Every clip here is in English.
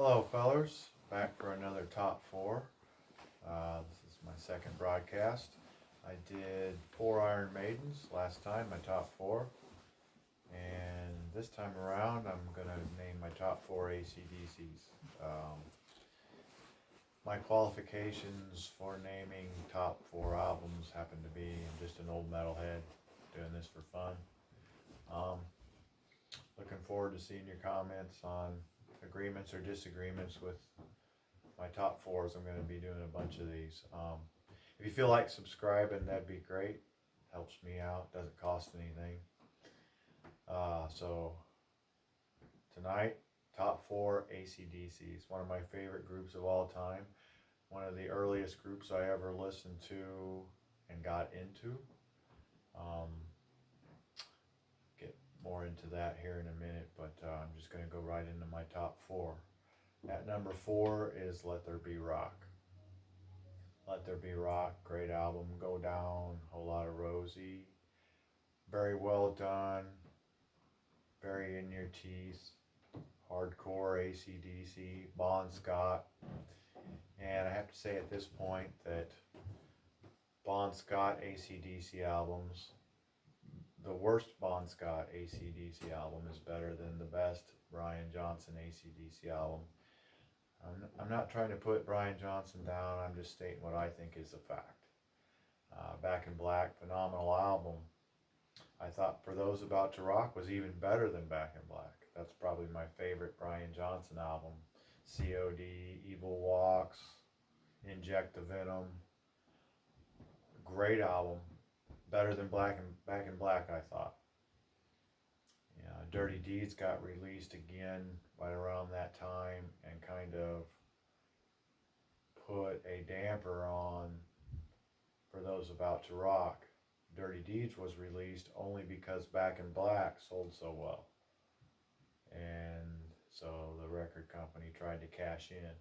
Hello, fellers. Back for another top four. This is my second broadcast. I did 4 Iron Maidens last time, my top four. And this time around, I'm going to name my top four AC/DCs. My qualifications for naming top four albums happen to be I'm just an old metalhead doing this for fun. Looking forward to seeing your comments on agreements or disagreements with my top fours. I'm going to be doing a bunch of these. If you feel like subscribing, that'd be great. Helps me out. Doesn't cost anything. So tonight, top four AC/DCs. One of my favorite groups of all time. One of the earliest groups I ever listened to and got into. Get more into that here in a minute, but I'm just going to go right into my top four. At number four is Let There Be Rock. Let There Be Rock, great album. Go Down, Whole Lot of Rosie. Very well done, very in your teeth. Hardcore AC/DC, Bon Scott. And I have to say at this point that Bon Scott AC/DC albums, the worst Bon Scott AC/DC album is better than the best Brian Johnson AC/DC album. I'm not trying to put Brian Johnson down, I'm just stating what I think is a fact. Back in Black, phenomenal album. I thought For Those About to Rock was even better than Back in Black. That's probably my favorite Brian Johnson album. COD, Evil Walks, Inject the Venom. Great album. Better than Back in Black, I thought. Yeah, Dirty Deeds got released again right around that time and kind of put a damper on For Those About to Rock. Dirty Deeds was released only because Back in Black sold so well. And so the record company tried to cash in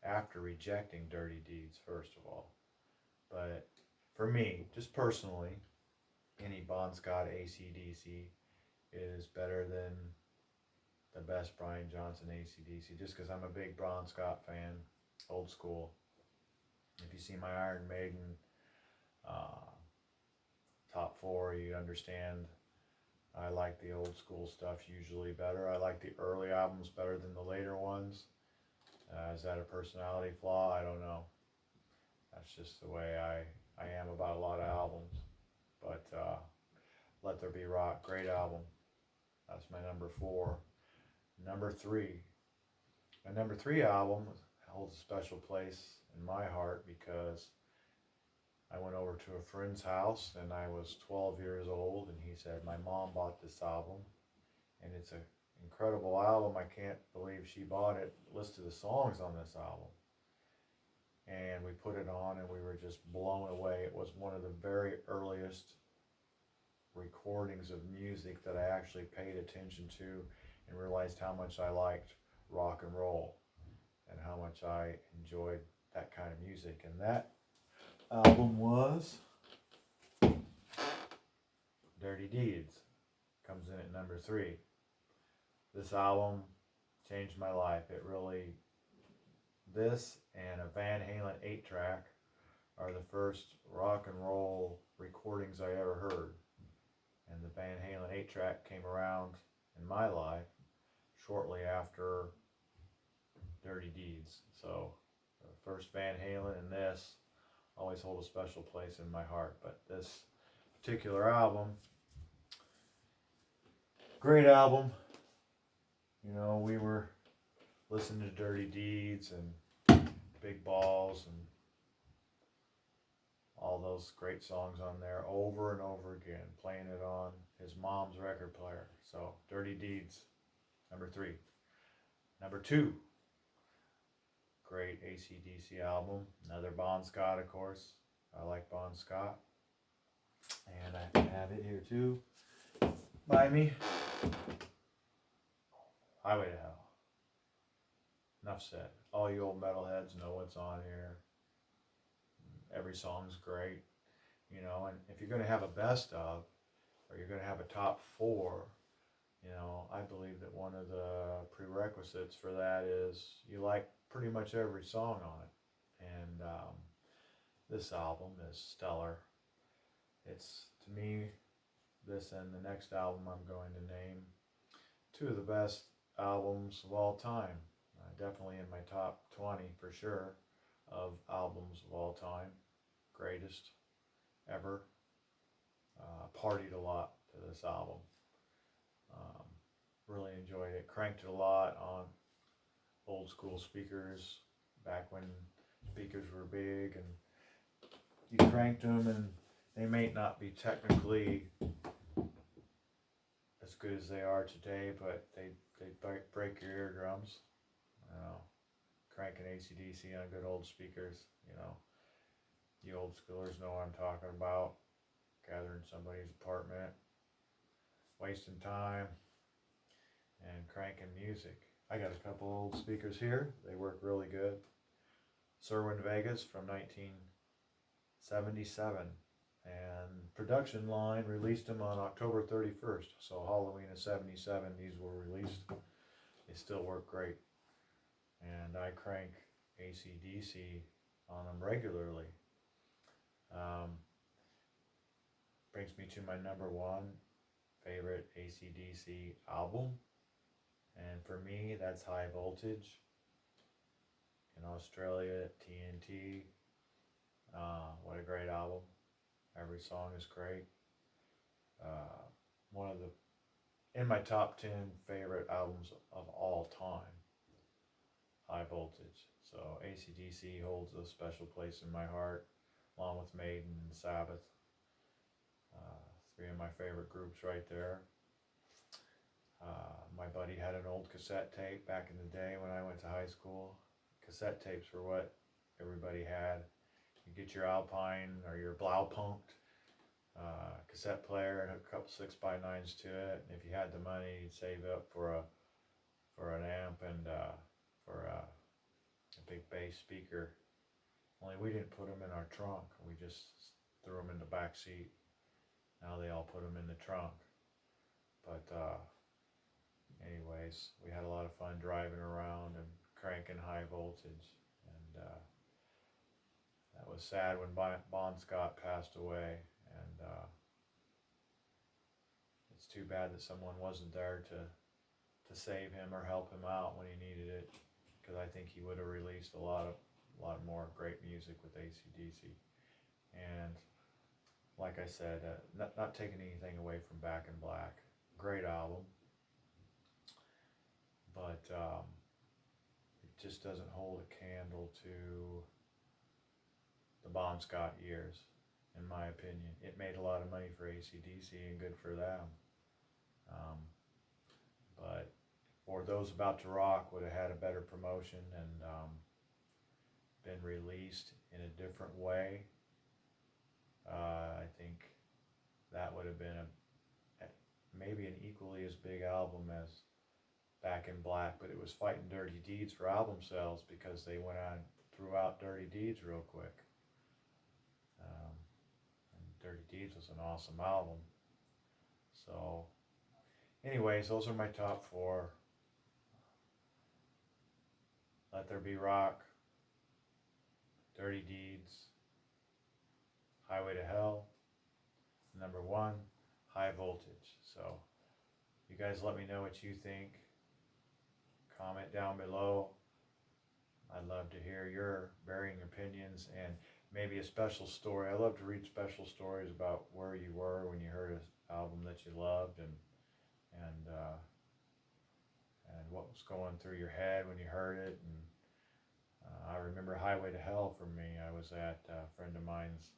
after rejecting Dirty Deeds, first of all. But for me, just personally, any Bon Scott AC/DC is better than the best Brian Johnson AC/DC, just because I'm a big Bon Scott fan, old school. If you see my Iron Maiden top four, you understand I like the old school stuff usually better. I like the early albums better than the later ones. Is that a personality flaw? I don't know. That's just the way I am about a lot of albums. But Let There Be Rock, great album. That's my number four. Number three. My number three album holds a special place in my heart because I went over to a friend's house and I was 12 years old and he said, my mom bought this album and it's an incredible album. I can't believe she bought it. List of the songs on this album. And we put it on and we were just blown away. It was one of the very earliest recordings of music that I actually paid attention to and realized how much I liked rock and roll and how much I enjoyed that kind of music. And that album was Dirty Deeds. Comes in at number three. This album changed my life. It really, this and a Van Halen 8-track are the first rock and roll recordings I ever heard. And the Van Halen 8-track came around in my life shortly after Dirty Deeds. So the first Van Halen and this always hold a special place in my heart. But this particular album, great album. You know, we were listening to Dirty Deeds and Big Balls and all those great songs on there over and over again, playing it on his mom's record player. So Dirty Deeds, number three. Number two, great AC/DC album. Another Bon Scott, of course. I like Bon Scott. And I have it here too. By me. Highway to Hell. Enough said. All you old metalheads know what's on here. Every song's great. You know, and if you're going to have a best of, or you're going to have a top four, You know, I believe that one of the prerequisites for that is you like pretty much every song on it. And this album is stellar. It's, to me, this and the next album I'm going to name two of the best albums of all time. Definitely in my top 20 for sure of albums of all time. Greatest ever. Partied a lot to this album. Um, really enjoyed it. Cranked it a lot on old school speakers back when speakers were big, and you cranked them, and they may not be technically as good as they are today, but they break your eardrums. You know, cranking AC/DC on good old speakers. You know, the old schoolers know what I'm talking about. Gathering somebody's apartment, wasting time, and cranking music. I got a couple old speakers here. They work really good. Cerwin Vegas from 1977. And production line released them on October 31st. So Halloween of 77, these were released. They still work great. And I crank AC/DC on them regularly. Brings me to my number one favorite AC/DC album. And for me, that's High Voltage. In Australia, TNT. What a great album. Every song is great. One of the, in my top 10 favorite albums of all time, High Voltage. So AC/DC holds a special place in my heart, along with Maiden and Sabbath. Three of my favorite groups right there. My buddy had an old cassette tape back in the day when I went to high school. Cassette tapes were what everybody had. You get your Alpine or your Blaupunkt cassette player and hook a couple 6x9s to it. And if you had the money, you'd save up for an amp and for a big bass speaker. Only we didn't put them in our trunk. We just threw them in the back seat. Now they all put them in the trunk. But anyways, we had a lot of fun driving around and cranking High Voltage. And that was sad when Bon Scott passed away. And it's too bad that someone wasn't there to save him or help him out when he needed it. Because I think he would have released a lot more great music with AC/DC. And like I said, not taking anything away from Back in Black. Great album. But it just doesn't hold a candle to the Bon Scott years, in my opinion. It made a lot of money for AC/DC and good for them. But for those about to rock, would have had a better promotion and been released in a different way. I think that would have been maybe an equally as big album as Back in Black, but it was fighting Dirty Deeds for album sales because they went on threw out Dirty Deeds real quick. And Dirty Deeds was an awesome album. So anyways, those are my top four. Let There Be Rock, Dirty Deeds, Highway to Hell, number one, High Voltage. So you guys let me know what you think. Comment down below. I'd love to hear your varying opinions and maybe a special story. I love to read special stories about where you were when you heard an album that you loved and what was going through your head when you heard it. And I remember Highway to Hell for me. I was at a friend of mine's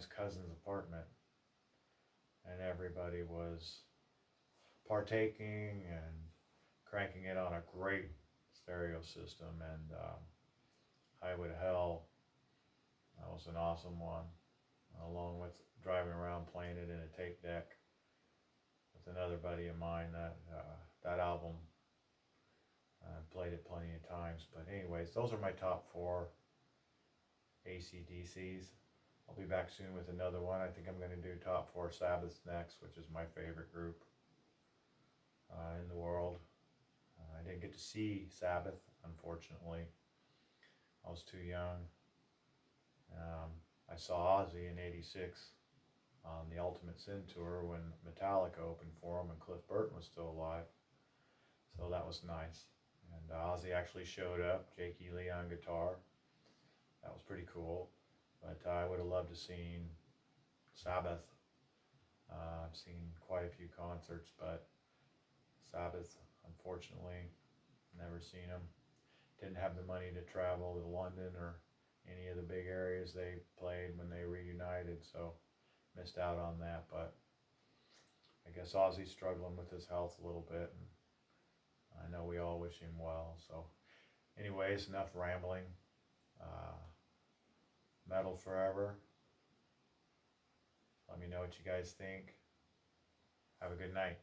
cousin's apartment, and everybody was partaking and cranking it on a great stereo system. And Highway to Hell, that was an awesome one, along with driving around playing it in a tape deck with another buddy of mine. That album, played it plenty of times. But anyways, those are my top four AC/DCs. I'll be back soon with another one. I think I'm going to do top four Sabbaths next, which is my favorite group. in the world. I didn't get to see Sabbath, unfortunately. I was too young. I saw Ozzy in '86 on the Ultimate Sin tour when Metallica opened for him and Cliff Burton was still alive. So that was nice. And Ozzy actually showed up, Jake Ely on guitar. That was pretty cool. But I would have loved to seen Sabbath. I've seen quite a few concerts, but Sabbath, unfortunately, never seen them. Didn't have the money to travel to London or any of the big areas they played when they reunited, so missed out on that. But I guess Ozzy's struggling with his health a little bit, and I know we all wish him well. So anyways, enough rambling. Metal forever. Let me know what you guys think. Have a good night.